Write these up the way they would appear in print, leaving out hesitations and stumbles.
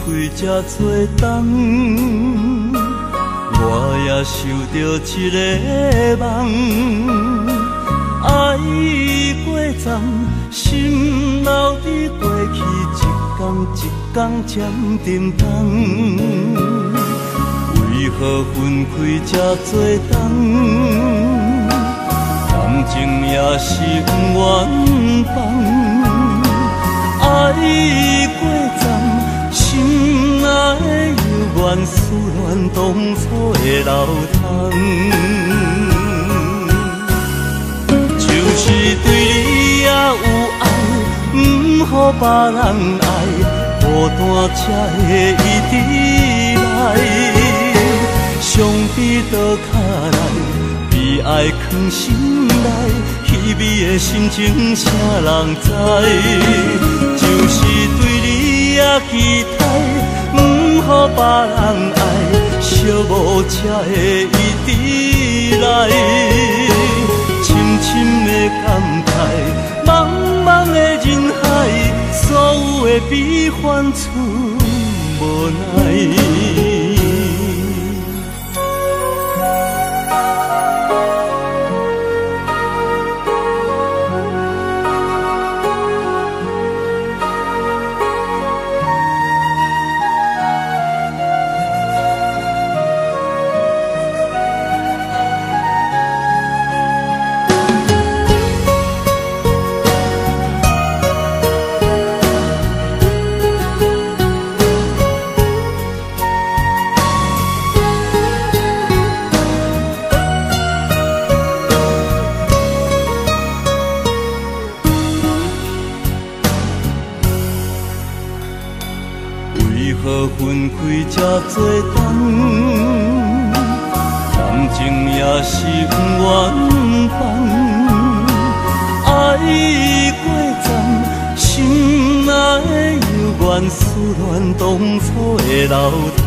开这多冬，我也想着一个梦。爱过站，心留伫过去，一天一天渐沉重。为何分开这多冬？感情也是不愿放。爱过站，心内犹原思念当初的流淌。就是对你也有爱，不予别人爱，孤单才会一直来。伤悲倒脚来，悲哀藏心内，稀微的心情谁人知？就是对你也期待，不予别人爱，寂寞才会一直来。深深的感慨，茫茫的人海，所有的悲欢出无奈。为何分开这多冬？感情也是不愿放。爱过站，心内犹原思念当初的流淌。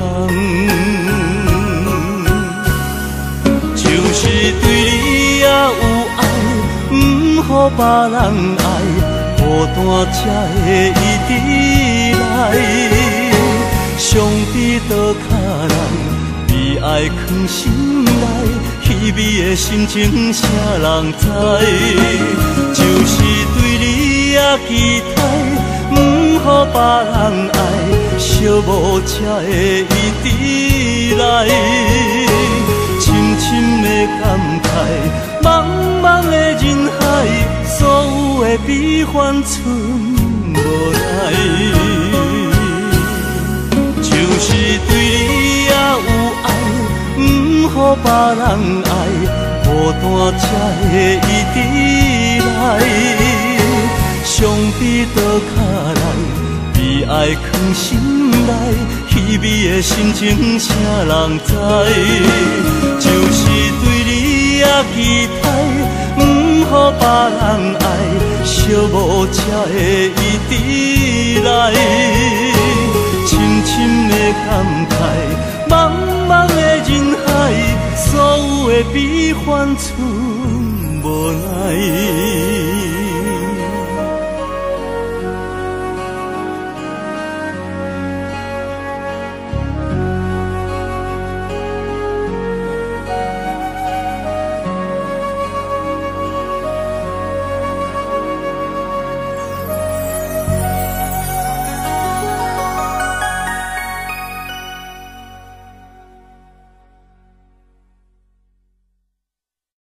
就是对你也有爱，不予别人爱，孤单才会一直来。伤悲倒脚来，悲哀藏心内，稀微的心情谁人知？就是对你也期待，不予别人爱，寂寞才会一直来。深深的感慨，茫茫的人海，所有的悲欢剩无奈。就是对你也有爱，不予别人爱，孤单才会一直来。伤悲倒脚来，悲哀藏心内，稀微的心情谁人知？就是对你也期待，不予别人爱，寂寞才会一直来。深深的感慨，茫茫的人海，所有的悲欢剩无奈。